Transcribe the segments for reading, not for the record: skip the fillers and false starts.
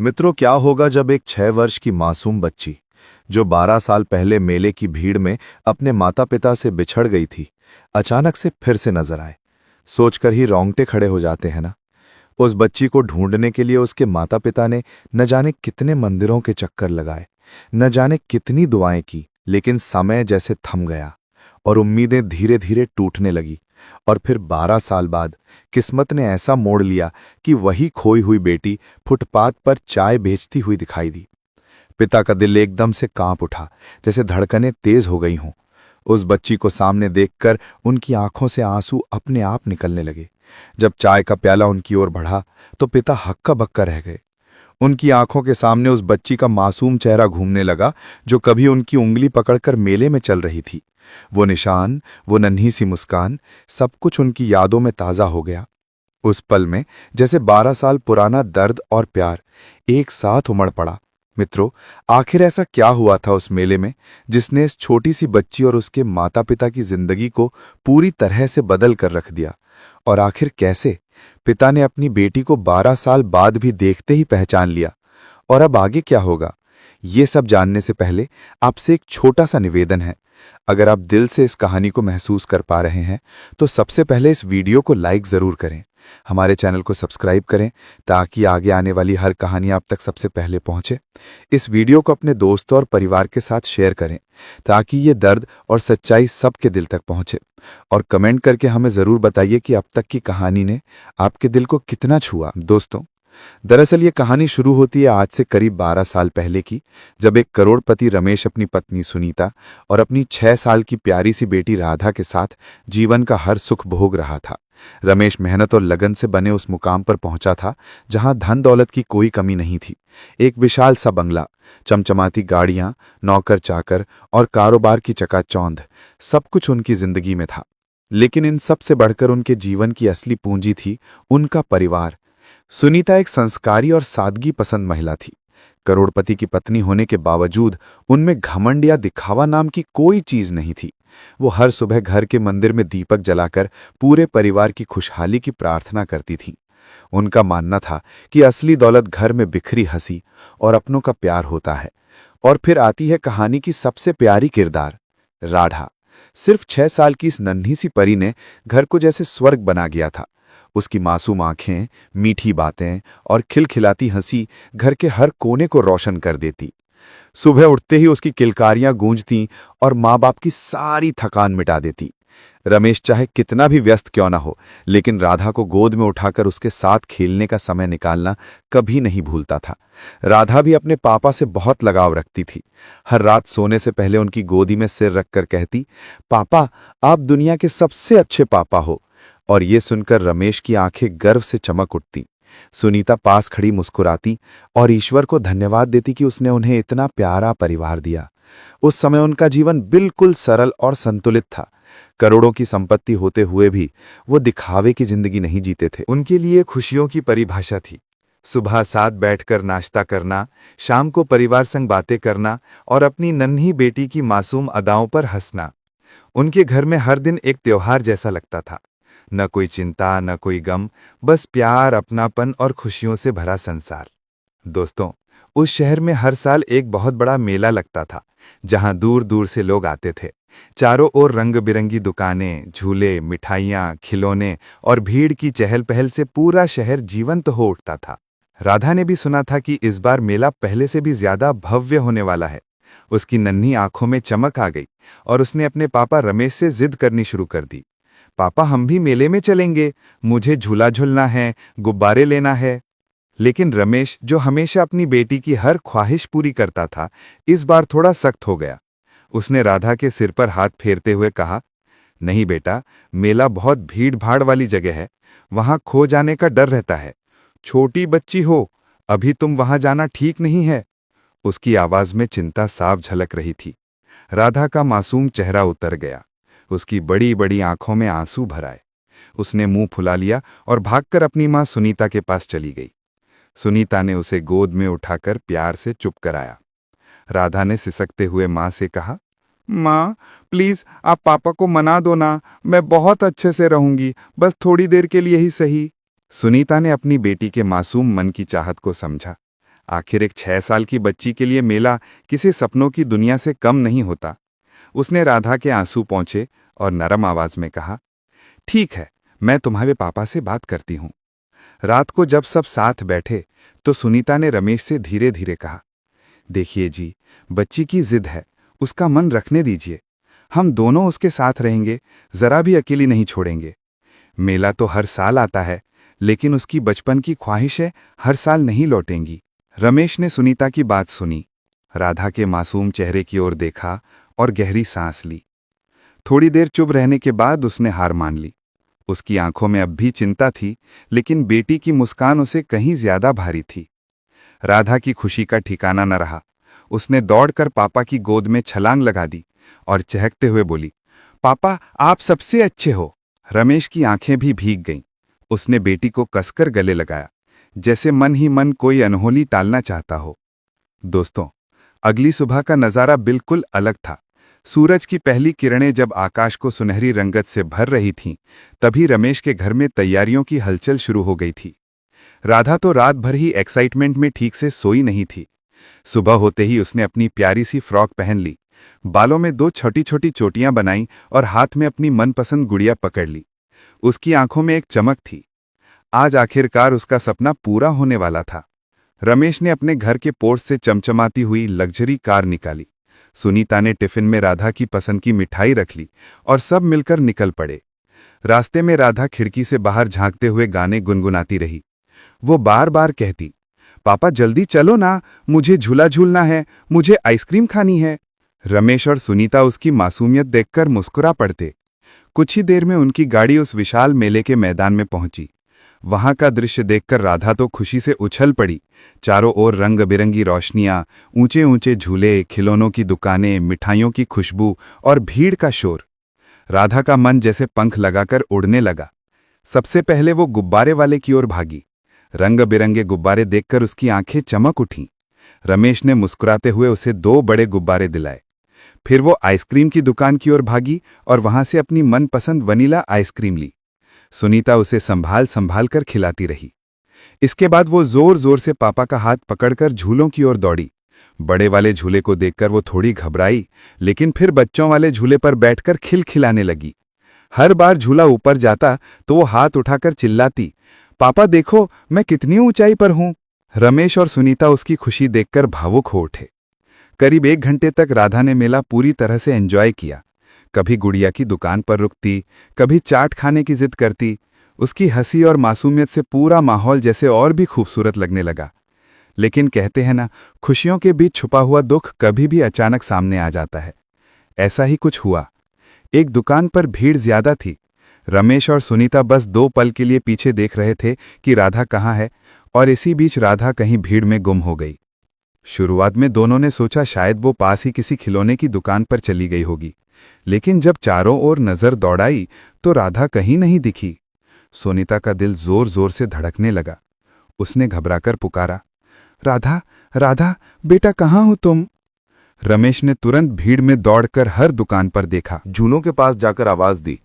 मित्रों, क्या होगा जब एक 6 वर्ष की मासूम बच्ची जो 12 साल पहले मेले की भीड़ में अपने माता पिता से बिछड़ गई थी, अचानक से फिर से नजर आए। सोचकर ही रोंगटे खड़े हो जाते हैं ना। उस बच्ची को ढूंढने के लिए उसके माता पिता ने न जाने कितने मंदिरों के चक्कर लगाए, न जाने कितनी दुआएं की, लेकिन समय जैसे थम गया और उम्मीदें धीरे धीरे टूटने लगी। और फिर 12 साल बाद किस्मत ने ऐसा मोड़ लिया कि वही खोई हुई बेटी फुटपाथ पर चाय बेचती हुई दिखाई दी। पिता का दिल एकदम से कांप उठा, जैसे धड़कनें तेज हो गई हों। उस बच्ची को सामने देखकर उनकी आंखों से आंसू अपने आप निकलने लगे। जब चाय का प्याला उनकी ओर बढ़ा तो पिता हक्का बक्का रह गए। उनकी आंखों के सामने उस बच्ची का मासूम चेहरा घूमने लगा, जो कभी उनकी उंगली पकड़कर मेले में चल रही थी। वो निशान, वो नन्ही सी मुस्कान, सब कुछ उनकी यादों में ताजा हो गया। उस पल में जैसे 12 साल पुराना दर्द और प्यार एक साथ उमड़ पड़ा। मित्रों, आखिर ऐसा क्या हुआ था उस मेले में जिसने इस छोटी सी बच्ची और उसके माता पिता की जिंदगी को पूरी तरह से बदल कर रख दिया? और आखिर कैसे पिता ने अपनी बेटी को 12 साल बाद भी देखते ही पहचान लिया? और अब आगे क्या होगा, ये सब जानने से पहले आपसे एक छोटा सा निवेदन है। अगर आप दिल से इस कहानी को महसूस कर पा रहे हैं तो सबसे पहले इस वीडियो को लाइक जरूर करें, हमारे चैनल को सब्सक्राइब करें ताकि आगे आने वाली हर कहानी आप तक सबसे पहले पहुंचे। इस वीडियो को अपने दोस्तों और परिवार के साथ शेयर करें ताकि ये दर्द और सच्चाई सबके दिल तक पहुंचे। और कमेंट करके हमें जरूर बताइए कि अब तक की कहानी ने आपके दिल को कितना छुआ। दोस्तों, दरअसल ये कहानी शुरू होती है आज से करीब 12 साल पहले की, जब एक करोड़पति रमेश अपनी पत्नी सुनीता और अपनी 6 साल की प्यारी सी बेटी राधा के साथ जीवन का हर सुख भोग रहा था। रमेश मेहनत और लगन से बने उस मुकाम पर पहुंचा था जहां धन दौलत की कोई कमी नहीं थी। एक विशाल सा बंगला, चमचमाती गाड़ियां, नौकर चाकर और कारोबार की चकाचौंध, सब कुछ उनकी जिंदगी में था। लेकिन इन सब से बढ़कर उनके जीवन की असली पूंजी थी उनका परिवार। सुनीता एक संस्कारी और सादगी पसंद महिला थी। करोड़पति की पत्नी होने के बावजूद उनमें घमंड या दिखावा नाम की कोई चीज नहीं थी। वो हर सुबह घर के मंदिर में दीपक जलाकर पूरे परिवार की खुशहाली की प्रार्थना करती थी। उनका मानना था कि असली दौलत घर में बिखरी हंसी और अपनों का प्यार होता है। और फिर आती है कहानी की सबसे प्यारी किरदार, राधा। सिर्फ 6 साल की इस नन्ही सी परी ने घर को जैसे स्वर्ग बना गया था। उसकी मासूम आंखें, मीठी बातें और खिलखिलाती हंसी घर के हर कोने को रोशन कर देती। सुबह उठते ही उसकी किलकारियां गूंजती और माँ बाप की सारी थकान मिटा देती। रमेश चाहे कितना भी व्यस्त क्यों ना हो, लेकिन राधा को गोद में उठाकर उसके साथ खेलने का समय निकालना कभी नहीं भूलता था। राधा भी अपने पापा से बहुत लगाव रखती थी। हर रात सोने से पहले उनकी गोदी में सिर रखकर कहती, पापा, आप दुनिया के सबसे अच्छे पापा हो। और ये सुनकर रमेश की आंखें गर्व से चमक उठती। सुनीता पास खड़ी मुस्कुराती और ईश्वर को धन्यवाद देती कि उसने उन्हें इतना प्यारा परिवार दिया। उस समय उनका जीवन बिल्कुल सरल और संतुलित था। करोड़ों की संपत्ति होते हुए भी वो दिखावे की जिंदगी नहीं जीते थे। उनके लिए खुशियों की परिभाषा थी सुबह साथ बैठकर नाश्ता करना, शाम को परिवार संग बातें करना और अपनी नन्ही बेटी की मासूम अदाओं पर हंसना। उनके घर में हर दिन एक त्योहार जैसा लगता था। न कोई चिंता, न कोई गम, बस प्यार, अपनापन और खुशियों से भरा संसार। दोस्तों, उस शहर में हर साल एक बहुत बड़ा मेला लगता था, जहां दूर दूर से लोग आते थे। चारों ओर रंग बिरंगी दुकानें, झूले, मिठाइयाँ, खिलौने और भीड़ की चहल पहल से पूरा शहर जीवंत हो उठता था। राधा ने भी सुना था कि इस बार मेला पहले से भी ज्यादा भव्य होने वाला है। उसकी नन्ही आंखों में चमक आ गई और उसने अपने पापा रमेश से जिद करनी शुरू कर दी। पापा, हम भी मेले में चलेंगे, मुझे झूला झूलना है, गुब्बारे लेना है। लेकिन रमेश, जो हमेशा अपनी बेटी की हर ख्वाहिश पूरी करता था, इस बार थोड़ा सख्त हो गया। उसने राधा के सिर पर हाथ फेरते हुए कहा, नहीं बेटा, मेला बहुत भीड़ भाड़ वाली जगह है, वहां खो जाने का डर रहता है। छोटी बच्ची हो, अभी तुम वहां जाना ठीक नहीं है। उसकी आवाज में चिंता साफ झलक रही थी। राधा का मासूम चेहरा उतर गया। उसकी बड़ी बड़ी आंखों में आंसू भर आए। उसने मुंह फुला लिया और भागकर अपनी मां सुनीता के पास चली गई। सुनीता ने उसे गोद में उठाकर प्यार से चुप कराया। राधा ने सिसकते हुए मां से कहा, मां, प्लीज आप पापा को मना दो ना, मैं बहुत अच्छे से रहूंगी, बस थोड़ी देर के लिए ही सही। सुनीता ने अपनी बेटी के मासूम मन की चाहत को समझा। आखिर एक 6 साल की बच्ची के लिए मेला किसी सपनों की दुनिया से कम नहीं होता। उसने राधा के आंसू पोंछे और नरम आवाज में कहा, ठीक है, मैं तुम्हारे पापा से बात करती हूँ। रात को जब सब साथ बैठे तो सुनीता ने रमेश से धीरे धीरे कहा, देखिए जी, बच्ची की जिद है, उसका मन रखने दीजिए। हम दोनों उसके साथ रहेंगे, जरा भी अकेली नहीं छोड़ेंगे। मेला तो हर साल आता है, लेकिन उसकी बचपन की ख्वाहिशें हर साल नहीं लौटेंगी। रमेश ने सुनीता की बात सुनी, राधा के मासूम चेहरे की ओर देखा और गहरी सांस ली। थोड़ी देर चुप रहने के बाद उसने हार मान ली। उसकी आंखों में अब भी चिंता थी, लेकिन बेटी की मुस्कान उसे कहीं ज्यादा भारी थी। राधा की खुशी का ठिकाना न रहा। उसने दौड़कर पापा की गोद में छलांग लगा दी और चहकते हुए बोली, पापा आप सबसे अच्छे हो। रमेश की आंखें भी भीग गईं। उसने बेटी को कसकर गले लगाया, जैसे मन ही मन कोई अनहोनी टालना चाहता हो। दोस्तों, अगली सुबह का नजारा बिल्कुल अलग था। सूरज की पहली किरणें जब आकाश को सुनहरी रंगत से भर रही थीं, तभी रमेश के घर में तैयारियों की हलचल शुरू हो गई थी। राधा तो रात भर ही एक्साइटमेंट में ठीक से सोई नहीं थी। सुबह होते ही उसने अपनी प्यारी सी फ्रॉक पहन ली, बालों में 2 छोटी छोटी चोटियां बनाईं और हाथ में अपनी मनपसंद गुड़िया पकड़ ली। उसकी आंखों में एक चमक थी। आज आखिरकार उसका सपना पूरा होने वाला था। रमेश ने अपने घर के पोर्च से चमचमाती हुई लग्जरी कार निकाली। सुनीता ने टिफिन में राधा की पसंद की मिठाई रख ली और सब मिलकर निकल पड़े। रास्ते में राधा खिड़की से बाहर झांकते हुए गाने गुनगुनाती रही। वो बार बार कहती, पापा जल्दी चलो ना, मुझे झूला झूलना है, मुझे आइसक्रीम खानी है। रमेश और सुनीता उसकी मासूमियत देखकर मुस्कुरा पड़ते। कुछ ही देर में उनकी गाड़ी उस विशाल मेले के मैदान में पहुंची। वहां का दृश्य देखकर राधा तो खुशी से उछल पड़ी। चारों ओर रंग बिरंगी रोशनियां, ऊंचे ऊंचे झूले, खिलौनों की दुकानें, मिठाइयों की खुशबू और भीड़ का शोर। राधा का मन जैसे पंख लगाकर उड़ने लगा। सबसे पहले वो गुब्बारे वाले की ओर भागी। रंग बिरंगे गुब्बारे देखकर उसकी आंखें चमक उठीं। रमेश ने मुस्कुराते हुए उसे 2 बड़े गुब्बारे दिलाए। फिर वो आइसक्रीम की दुकान की ओर भागी और वहां से अपनी मनपसंद वनीला आइसक्रीम ली। सुनीता उसे संभाल संभाल कर खिलाती रही। इसके बाद वो जोर जोर से पापा का हाथ पकड़कर झूलों की ओर दौड़ी। बड़े वाले झूले को देखकर वो थोड़ी घबराई, लेकिन फिर बच्चों वाले झूले पर बैठकर खिलखिलाने लगी। हर बार झूला ऊपर जाता तो वो हाथ उठाकर चिल्लाती, पापा देखो मैं कितनी ऊंचाई पर हूं। रमेश और सुनीता उसकी खुशी देखकर भावुक हो उठे। करीब 1 घंटे तक राधा ने मेला पूरी तरह से एंजॉय किया। कभी गुड़िया की दुकान पर रुकती, कभी चाट खाने की जिद करती। उसकी हंसी और मासूमियत से पूरा माहौल जैसे और भी खूबसूरत लगने लगा। लेकिन कहते हैं ना, खुशियों के बीच छुपा हुआ दुख कभी भी अचानक सामने आ जाता है। ऐसा ही कुछ हुआ। एक दुकान पर भीड़ ज्यादा थी। रमेश और सुनीता बस 2 पल के लिए पीछे देख रहे थे कि राधा कहाँ है, और इसी बीच राधा कहीं भीड़ में गुम हो गई। शुरुआत में दोनों ने सोचा शायद वो पास ही किसी खिलौने की दुकान पर चली गई होगी, लेकिन जब चारों ओर नजर दौड़ाई तो राधा कहीं नहीं दिखी। सुनीता का दिल जोर जोर से धड़कने लगा। उसने घबराकर पुकारा, राधा, राधा बेटा कहाँ हो तुम? रमेश ने तुरंत भीड़ में दौड़कर हर दुकान पर देखा। झूलों के पास जाकर आवाज दी,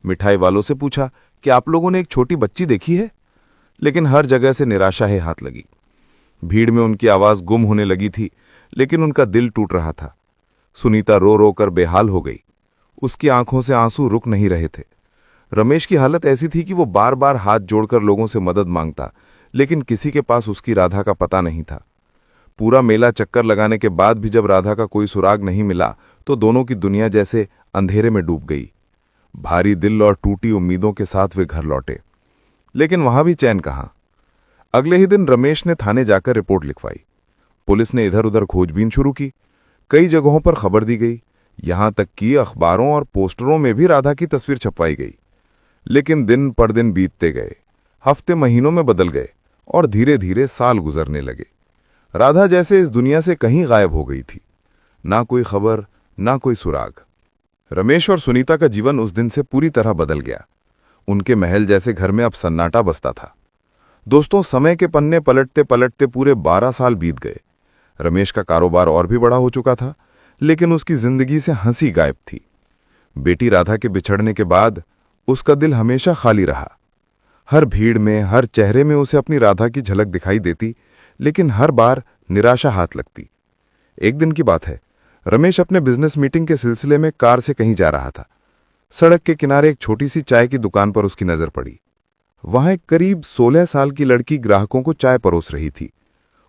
मिठाई वालों से पूछा कि आप लोगों ने एक छोटी बच्ची देखी है? लेकिन हर जगह से निराशा ही हाथ लगी। भीड़ में उनकी आवाज गुम होने लगी थी, लेकिन उनका दिल टूट रहा था। सुनीता रो रो कर बेहाल हो गई। उसकी आंखों से आंसू रुक नहीं रहे थे। रमेश की हालत ऐसी थी कि वो बार बार हाथ जोड़कर लोगों से मदद मांगता, लेकिन किसी के पास उसकी राधा का पता नहीं था। पूरा मेला चक्कर लगाने के बाद भी जब राधा का कोई सुराग नहीं मिला तो दोनों की दुनिया जैसे अंधेरे में डूब गई। भारी दिल और टूटी उम्मीदों के साथ वे घर लौटे, लेकिन वहां भी चैन कहां। अगले ही दिन रमेश ने थाने जाकर रिपोर्ट लिखवाई। पुलिस ने इधर उधर खोजबीन शुरू की। कई जगहों पर खबर दी गई, यहां तक कि अखबारों और पोस्टरों में भी राधा की तस्वीर छपवाई गई। लेकिन दिन पर दिन बीतते गए, हफ्ते महीनों में बदल गए और धीरे धीरे साल गुजरने लगे। राधा जैसे इस दुनिया से कहीं गायब हो गई थी। ना कोई खबर, ना कोई सुराग। रमेश और सुनीता का जीवन उस दिन से पूरी तरह बदल गया। उनके महल जैसे घर में अब सन्नाटा बसता था। दोस्तों, समय के पन्ने पलटते पलटते पूरे 12 साल बीत गए। रमेश का कारोबार और भी बड़ा हो चुका था, लेकिन उसकी जिंदगी से हंसी गायब थी। बेटी राधा के बिछड़ने के बाद उसका दिल हमेशा खाली रहा। हर भीड़ में, हर चेहरे में उसे अपनी राधा की झलक दिखाई देती, लेकिन हर बार निराशा हाथ लगती। एक दिन की बात है, रमेश अपने बिजनेस मीटिंग के सिलसिले में कार से कहीं जा रहा था। सड़क के किनारे एक छोटी सी चाय की दुकान पर उसकी नजर पड़ी। वहां एक करीब 16 साल की लड़की ग्राहकों को चाय परोस रही थी।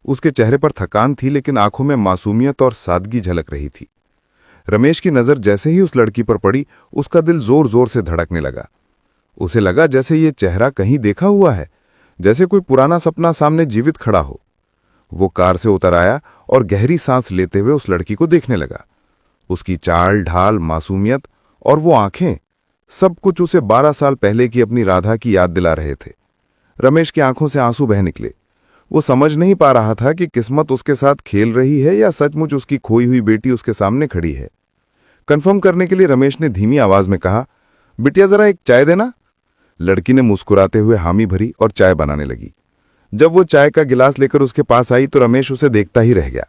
उसके चेहरे पर थकान थी, लेकिन आंखों में मासूमियत और सादगी झलक रही थी। रमेश की नजर जैसे ही उस लड़की पर पड़ी, उसका दिल जोर जोर से धड़कने लगा। उसे लगा जैसे ये चेहरा कहीं देखा हुआ है, जैसे कोई पुराना सपना सामने जीवित खड़ा हो। वो कार से उतर आया और गहरी सांस लेते हुए उस लड़की को देखने लगा। उसकी चाल ढाल, मासूमियत और वो आंखें, सब कुछ उसे 12 साल पहले की अपनी राधा की याद दिला रहे थे। रमेश की आंखों से आंसू बह निकले। वो समझ नहीं पा रहा था कि किस्मत उसके साथ खेल रही है या सचमुच उसकी खोई हुई बेटी उसके सामने खड़ी है। कंफर्म करने के लिए रमेश ने धीमी आवाज में कहा, बिटिया जरा एक चाय देना। लड़की ने मुस्कुराते हुए हामी भरी और चाय बनाने लगी। जब वो चाय का गिलास लेकर उसके पास आई तो रमेश उसे देखता ही रह गया।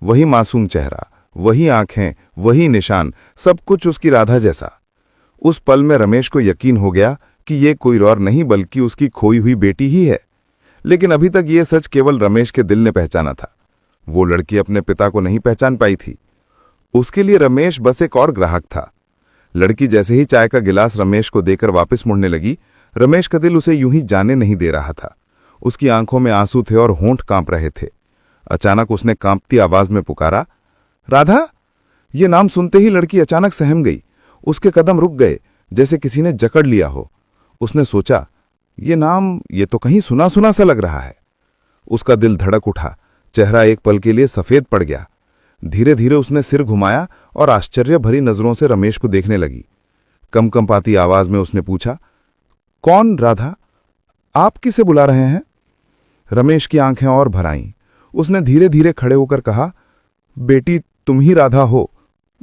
वही मासूम चेहरा, वही आंखें, वही निशान, सब कुछ उसकी राधा जैसा। उस पल में रमेश को यकीन हो गया कि ये कोई और नहीं बल्कि उसकी खोई हुई बेटी ही है। लेकिन अभी तक ये सच केवल रमेश के दिल ने पहचाना था। वो लड़की अपने पिता को नहीं पहचान पाई थी। उसके लिए रमेश बस एक और ग्राहक था। लड़की जैसे ही चाय का गिलास रमेश को देकर वापस मुड़ने लगी, रमेश का दिल उसे यूं ही जाने नहीं दे रहा था। उसकी आंखों में आंसू थे और होंठ कांप रहे थे। अचानक उसने कांपती आवाज में पुकारा, राधा। ये नाम सुनते ही लड़की अचानक सहम गई। उसके कदम रुक गए, जैसे किसी ने जकड़ लिया हो। उसने सोचा, ये तो कहीं सुना सुना सा लग रहा है। उसका दिल धड़क उठा, चेहरा एक पल के लिए सफेद पड़ गया। धीरे धीरे उसने सिर घुमाया और आश्चर्य भरी नजरों से रमेश को देखने लगी। कंपकंपाती आवाज में उसने पूछा, कौन राधा? आप किसे बुला रहे हैं? रमेश की आंखें और भर आईं। उसने धीरे धीरे खड़े होकर कहा, बेटी तुम ही राधा हो,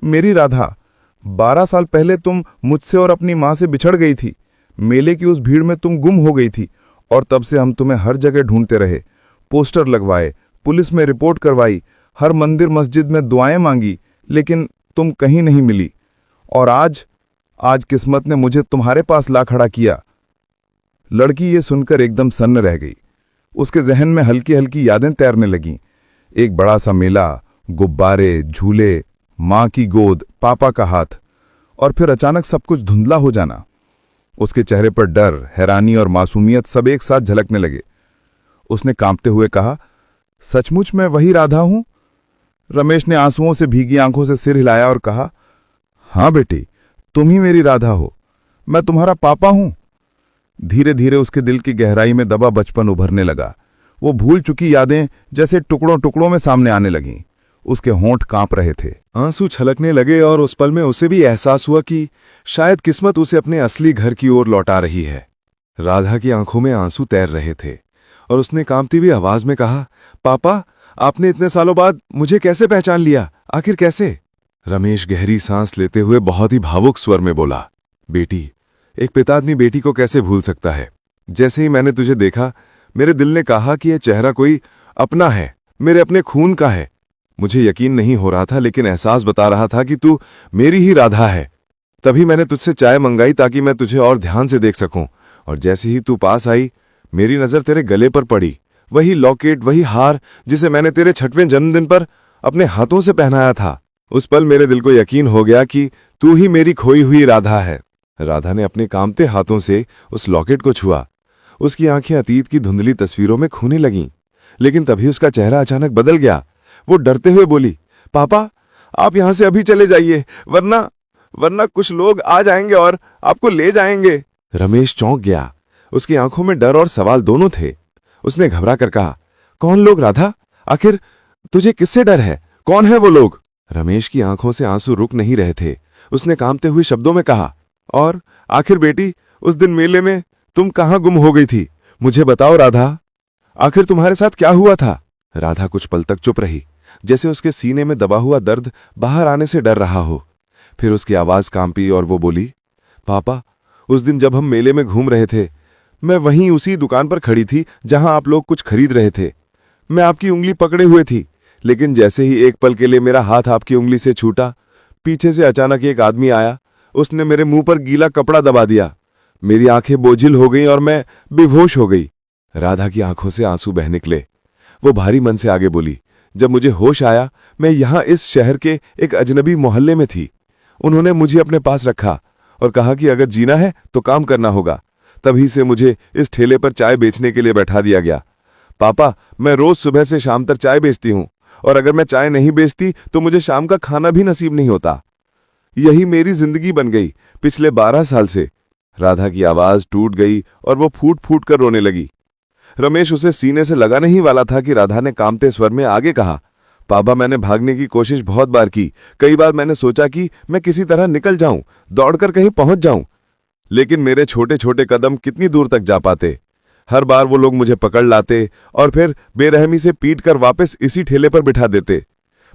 मेरी राधा। 12 साल पहले तुम मुझसे और अपनी मां से बिछड़ गई थी। मेले की उस भीड़ में तुम गुम हो गई थी और तब से हम तुम्हें हर जगह ढूंढते रहे। पोस्टर लगवाए, पुलिस में रिपोर्ट करवाई, हर मंदिर मस्जिद में दुआएं मांगी, लेकिन तुम कहीं नहीं मिली। और आज किस्मत ने मुझे तुम्हारे पास ला खड़ा किया। लड़की ये सुनकर एकदम सन्न रह गई। उसके जहन में हल्की हल्की यादें तैरने लगीं। एक बड़ा सा मेला, गुब्बारे, झूले, मां की गोद, पापा का हाथ, और फिर अचानक सब कुछ धुंधला हो जाना। उसके चेहरे पर डर, हैरानी और मासूमियत सब एक साथ झलकने लगे। उसने कांपते हुए कहा, सचमुच मैं वही राधा हूं? रमेश ने आंसुओं से भीगी आंखों से सिर हिलाया और कहा, हां बेटी, तुम ही मेरी राधा हो। मैं तुम्हारा पापा हूं। धीरे धीरे उसके दिल की गहराई में दबा बचपन उभरने लगा। वो भूल चुकी यादें जैसे टुकड़ों टुकड़ों में सामने आने लगीं। उसके होंठ कांप रहे थे, आंसू छलकने लगे और उस पल में उसे भी एहसास हुआ कि शायद किस्मत उसे अपने असली घर की ओर लौटा रही है। राधा की आंखों में आंसू तैर रहे थे और उसने कांपती हुई आवाज में कहा, पापा, आपने इतने सालों बाद मुझे कैसे पहचान लिया? आखिर कैसे? रमेश गहरी सांस लेते हुए बहुत ही भावुक स्वर में बोला, बेटी, एक पिता अपनी बेटी को कैसे भूल सकता है? जैसे ही मैंने तुझे देखा, मेरे दिल ने कहा कि यह चेहरा कोई अपना है, मेरे अपने खून का है। मुझे यकीन नहीं हो रहा था, लेकिन एहसास बता रहा था कि तू मेरी ही राधा है। तभी मैंने तुझसे चाय मंगाई ताकि मैं तुझे और ध्यान से देख सकूं। और जैसे ही तू पास आई, मेरी नजर तेरे गले पर पड़ी। वही लॉकेट, वही हार जिसे मैंने तेरे 6वें जन्मदिन पर अपने हाथों से पहनाया था। उस पल मेरे दिल को यकीन हो गया कि तू ही मेरी खोई हुई राधा है। राधा ने अपने कांपते हाथों से उस लॉकेट को छुआ। उसकी आंखें अतीत की धुंधली तस्वीरों में खोने लगीं। लेकिन तभी उसका चेहरा अचानक बदल गया। वो डरते हुए बोली, पापा, आप यहां से अभी चले जाइए, वरना कुछ लोग आ जाएंगे और आपको ले जाएंगे। रमेश चौंक गया। उसकी आंखों में डर और सवाल दोनों थे। उसने घबरा कर कहा, कौन लोग राधा? आखिर तुझे किससे डर है? कौन है वो लोग? रमेश की आंखों से आंसू रुक नहीं रहे थे। उसने कांपते हुए शब्दों में कहा, और आखिर बेटी, उस दिन मेले में तुम कहां गुम हो गई थी? मुझे बताओ राधा, आखिर तुम्हारे साथ क्या हुआ था? राधा कुछ पल तक चुप रही, जैसे उसके सीने में दबा हुआ दर्द बाहर आने से डर रहा हो। फिर उसकी आवाज कांपी और वो बोली, पापा, उस दिन जब हम मेले में घूम रहे थे, मैं वहीं उसी दुकान पर खड़ी थी जहां आप लोग कुछ खरीद रहे थे। मैं आपकी उंगली पकड़े हुए थी, लेकिन जैसे ही एक पल के लिए मेरा हाथ आपकी उंगली से छूटा, पीछे से अचानक एक आदमी आया। उसने मेरे मुंह पर गीला कपड़ा दबा दिया। मेरी आंखें बोझिल हो गईं और मैं बेहोश हो गई। राधा की आंखों से आंसू बह निकले। वो भारी मन से आगे बोली, जब मुझे होश आया मैं यहाँ इस शहर के एक अजनबी मोहल्ले में थी। उन्होंने मुझे अपने पास रखा और कहा कि अगर जीना है तो काम करना होगा। तभी से मुझे इस ठेले पर चाय बेचने के लिए बैठा दिया गया। पापा, मैं रोज सुबह से शाम तक चाय बेचती हूँ और अगर मैं चाय नहीं बेचती तो मुझे शाम का खाना भी नसीब नहीं होता। यही मेरी जिंदगी बन गई पिछले 12 साल से। राधा की आवाज टूट गई और वो फूट फूट कर रोने लगी। रमेश उसे सीने से लगा नहीं वाला था कि राधा ने कांपते स्वर में आगे कहा, पापा, मैंने भागने की कोशिश बहुत बार की। कई बार मैंने सोचा कि मैं किसी तरह निकल जाऊं, दौड़कर कहीं पहुंच जाऊं, लेकिन मेरे छोटे छोटे कदम कितनी दूर तक जा पाते। हर बार वो लोग मुझे पकड़ लाते और फिर बेरहमी से पीट कर वापस इसी ठेले पर बिठा देते।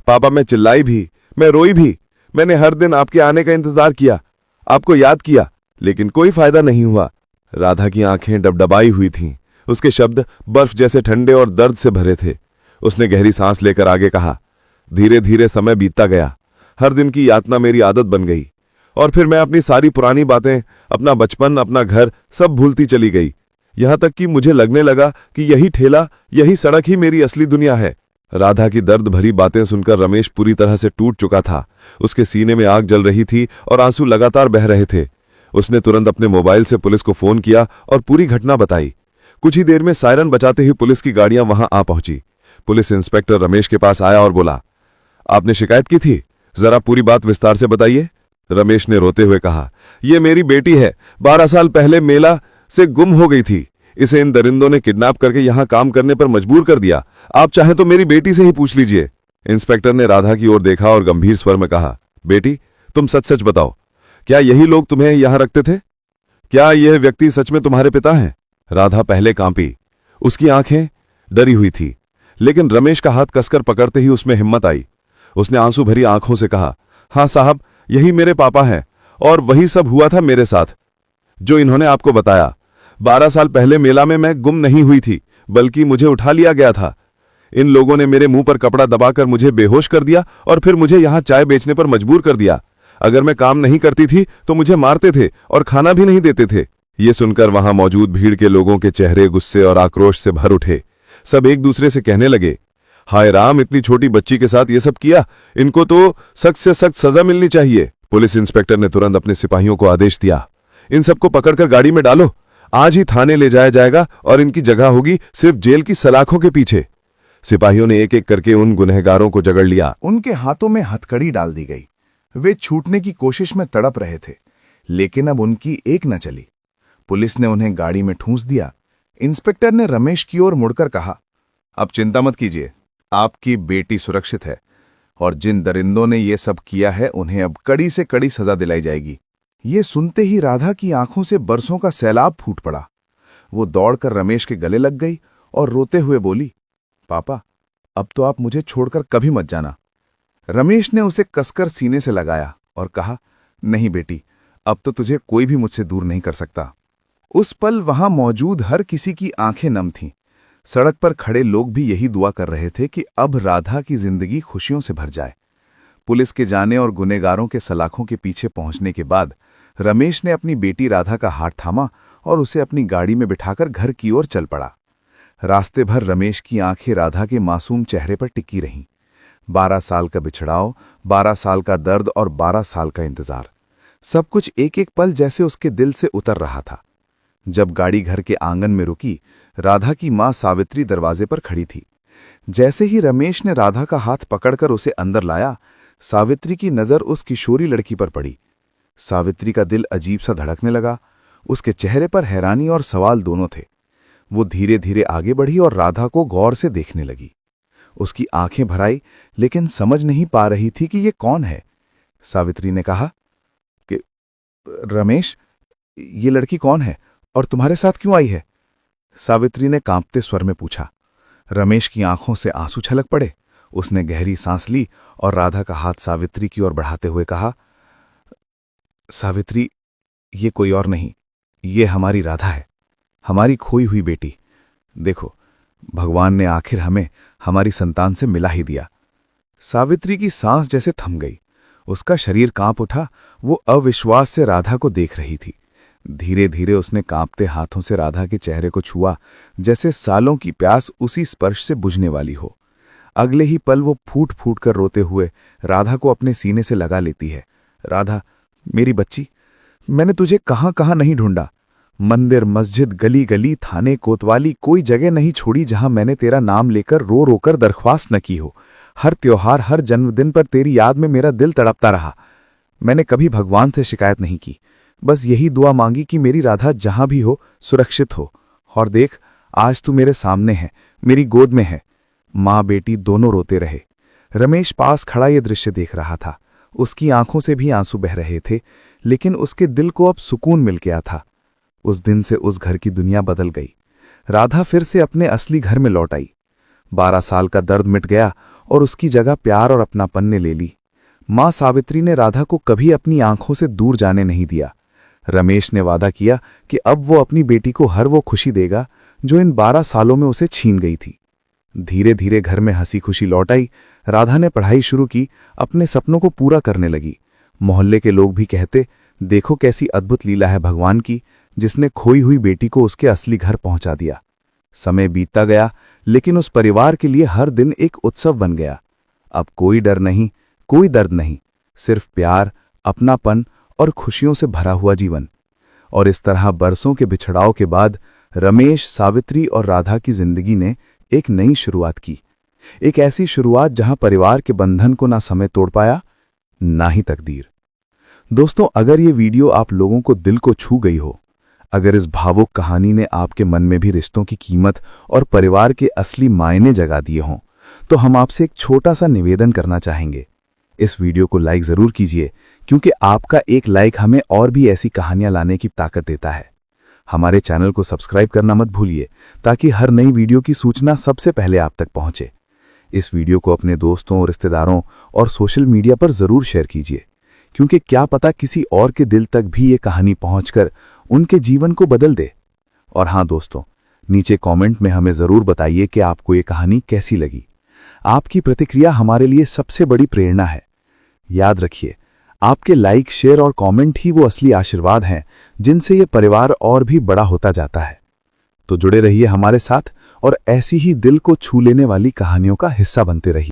पापा, मैं चिल्लाई भी, मैं रोई भी। मैंने हर दिन आपके आने का इंतजार किया, आपको याद किया, लेकिन कोई फायदा नहीं हुआ। राधा की आंखें डबडबाई हुई थीं। उसके शब्द बर्फ जैसे ठंडे और दर्द से भरे थे। उसने गहरी सांस लेकर आगे कहा, धीरे धीरे समय बीतता गया। हर दिन की यातना मेरी आदत बन गई और फिर मैं अपनी सारी पुरानी बातें, अपना बचपन, अपना घर सब भूलती चली गई। यहां तक कि मुझे लगने लगा कि यही ठेला, यही सड़क ही मेरी असली दुनिया है। राधा की दर्द भरी बातें सुनकर रमेश पूरी तरह से टूट चुका था। उसके सीने में आग जल रही थी और आंसू लगातार बह रहे थे। उसने तुरंत अपने मोबाइल से पुलिस को फोन किया और पूरी घटना बताई। कुछ ही देर में सायरन बजाते ही पुलिस की गाड़ियां वहां आ पहुंची। पुलिस इंस्पेक्टर रमेश के पास आया और बोला, आपने शिकायत की थी, जरा पूरी बात विस्तार से बताइए। रमेश ने रोते हुए कहा, यह मेरी बेटी है, 12 साल पहले मेला से गुम हो गई थी। इसे इन दरिंदों ने किडनैप करके यहां काम करने पर मजबूर कर दिया। आप चाहें तो मेरी बेटी से ही पूछ लीजिए। इंस्पेक्टर ने राधा की ओर देखा और गंभीर स्वर में कहा, बेटी, तुम सच सच बताओ, क्या यही लोग तुम्हें यहां रखते थे? क्या यह व्यक्ति सच में तुम्हारे पिता हैं? राधा पहले कांपी। उसकी आंखें डरी हुई थी, लेकिन रमेश का हाथ कसकर पकड़ते ही उसमें हिम्मत आई। उसने आंसू भरी आंखों से कहा, हां साहब, यही मेरे पापा हैं और वही सब हुआ था मेरे साथ जो इन्होंने आपको बताया। 12 साल पहले मेला में मैं गुम नहीं हुई थी, बल्कि मुझे उठा लिया गया था। इन लोगों ने मेरे मुंह पर कपड़ा दबाकर मुझे बेहोश कर दिया और फिर मुझे यहां चाय बेचने पर मजबूर कर दिया। अगर मैं काम नहीं करती थी तो मुझे मारते थे और खाना भी नहीं देते थे। ये सुनकर वहां मौजूद भीड़ के लोगों के चेहरे गुस्से और आक्रोश से भर उठे। सब एक दूसरे से कहने लगे, हाय राम, इतनी छोटी बच्ची के साथ ये सब किया, इनको तो सख्त से सख्त सजा मिलनी चाहिए। पुलिस इंस्पेक्टर ने तुरंत अपने सिपाहियों को आदेश दिया, इन सबको पकड़कर गाड़ी में डालो, आज ही थाने ले जाया जाएगा और इनकी जगह होगी सिर्फ जेल की सलाखों के पीछे। सिपाहियों ने एक एक करके उन गुनहगारों को जकड़ लिया। उनके हाथों में हथकड़ी डाल दी गई। वे छूटने की कोशिश में तड़प रहे थे, लेकिन अब उनकी एक न चली। पुलिस ने उन्हें गाड़ी में ठूंस दिया। इंस्पेक्टर ने रमेश की ओर मुड़कर कहा, अब चिंता मत कीजिए, आपकी बेटी सुरक्षित है और जिन दरिंदों ने ये सब किया है उन्हें अब कड़ी से कड़ी सजा दिलाई जाएगी। ये सुनते ही राधा की आंखों से बरसों का सैलाब फूट पड़ा। वो दौड़कर रमेश के गले लग गई और रोते हुए बोली, पापा, अब तो आप मुझे छोड़कर कभी मत जाना। रमेश ने उसे कसकर सीने से लगाया और कहा, नहीं बेटी, अब तो तुझे कोई भी मुझसे दूर नहीं कर सकता। उस पल वहां मौजूद हर किसी की आंखें नम थीं। सड़क पर खड़े लोग भी यही दुआ कर रहे थे कि अब राधा की जिंदगी खुशियों से भर जाए। पुलिस के जाने और गुनेगारों के सलाखों के पीछे पहुंचने के बाद रमेश ने अपनी बेटी राधा का हाथ थामा और उसे अपनी गाड़ी में बिठाकर घर की ओर चल पड़ा। रास्ते भर रमेश की आंखें राधा के मासूम चेहरे पर टिकी रहीं। 12 साल का बिछड़ाव, 12 साल का दर्द और 12 साल का इंतजार, सब कुछ एक एक पल जैसे उसके दिल से उतर रहा था। जब गाड़ी घर के आंगन में रुकी, राधा की मां सावित्री दरवाजे पर खड़ी थी। जैसे ही रमेश ने राधा का हाथ पकड़कर उसे अंदर लाया, सावित्री की नजर उस किशोरी लड़की पर पड़ी। सावित्री का दिल अजीब सा धड़कने लगा। उसके चेहरे पर हैरानी और सवाल दोनों थे। वो धीरे धीरे आगे बढ़ी और राधा को गौर से देखने लगी। उसकी आंखें भर आई, लेकिन समझ नहीं पा रही थी कि ये कौन है। सावित्री ने कहा कि रमेश, ये लड़की कौन है और तुम्हारे साथ क्यों आई है? सावित्री ने कांपते स्वर में पूछा। रमेश की आंखों से आंसू छलक पड़े। उसने गहरी सांस ली और राधा का हाथ सावित्री की ओर बढ़ाते हुए कहा, सावित्री, ये कोई और नहीं, ये हमारी राधा है, हमारी खोई हुई बेटी। देखो, भगवान ने आखिर हमें हमारी संतान से मिला ही दिया। सावित्री की सांस जैसे थम गई। उसका शरीर कांप उठा। वो अविश्वास से राधा को देख रही थी। धीरे धीरे उसने कांपते हाथों से राधा के चेहरे को छुआ, जैसे सालों की प्यास उसी स्पर्श से बुझने वाली हो। अगले ही पल वो फूट फूट कर रोते हुए राधा को अपने सीने से लगा लेती है। राधा, मेरी बच्ची, मैंने तुझे कहाँ कहाँ नहीं ढूंढा। मंदिर, मस्जिद, गली गली, थाने, कोतवाली, कोई जगह नहीं छोड़ी जहां मैंने तेरा नाम लेकर रो रोकर दरख्वास्त न की हो। हर त्योहार, हर जन्मदिन पर तेरी याद में मेरा दिल तड़पता रहा। मैंने कभी भगवान से शिकायत नहीं की, बस यही दुआ मांगी कि मेरी राधा जहां भी हो सुरक्षित हो। और देख, आज तू मेरे सामने है, मेरी गोद में है। माँ बेटी दोनों रोते रहे। रमेश पास खड़ा ये दृश्य देख रहा था। उसकी आंखों से भी आंसू बह रहे थे, लेकिन उसके दिल को अब सुकून मिल गया था। उस दिन से उस घर की दुनिया बदल गई। राधा फिर से अपने असली घर में लौट आई। 12 साल का दर्द मिट गया और उसकी जगह प्यार और अपनापन ने ले ली। मां सावित्री ने राधा को कभी अपनी आंखों से दूर जाने नहीं दिया। रमेश ने वादा किया कि अब वो अपनी बेटी को हर वो खुशी देगा जो इन 12 सालों में उसे छीन गई थी। धीरे धीरे घर में हंसी खुशी लौट आई। राधा ने पढ़ाई शुरू की, अपने सपनों को पूरा करने लगी। मोहल्ले के लोग भी कहते, देखो कैसी अद्भुत लीला है भगवान की, जिसने खोई हुई बेटी को उसके असली घर पहुंचा दिया। समय बीतता गया, लेकिन उस परिवार के लिए हर दिन एक उत्सव बन गया। अब कोई डर नहीं, कोई दर्द नहीं, सिर्फ प्यार, अपनापन और खुशियों से भरा हुआ जीवन। और इस तरह बरसों के बिछड़ाव के बाद रमेश, सावित्री और राधा की जिंदगी ने एक नई शुरुआत की। एक ऐसी शुरुआत जहां परिवार के बंधन को ना समय तोड़ पाया, ना ही तकदीर। दोस्तों, अगर ये वीडियो आप लोगों को दिल को छू गई हो, अगर इस भावुक कहानी ने आपके मन में भी रिश्तों की कीमत और परिवार के असली मायने जगा दिए हों, तो हम आपसे एक छोटा सा निवेदन करना चाहेंगे। इस वीडियो को लाइक जरूर कीजिए, क्योंकि आपका एक लाइक हमें और भी ऐसी कहानियां लाने की ताकत देता है। हमारे चैनल को सब्सक्राइब करना मत भूलिए, ताकि हर नई वीडियो की सूचना सबसे पहले आप तक पहुंचे। इस वीडियो को अपने दोस्तों, रिश्तेदारों और सोशल मीडिया पर जरूर शेयर कीजिए, क्योंकि क्या पता किसी और के दिल तक भी ये कहानी पहुंचकर उनके जीवन को बदल दे। और हाँ दोस्तों, नीचे कमेंट में हमें जरूर बताइए कि आपको ये कहानी कैसी लगी। आपकी प्रतिक्रिया हमारे लिए सबसे बड़ी प्रेरणा है। याद रखिए, आपके लाइक, शेयर और कमेंट ही वो असली आशीर्वाद हैं जिनसे ये परिवार और भी बड़ा होता जाता है। तो जुड़े रहिए हमारे साथ और ऐसी ही दिल को छू लेने वाली कहानियों का हिस्सा बनते रहिए।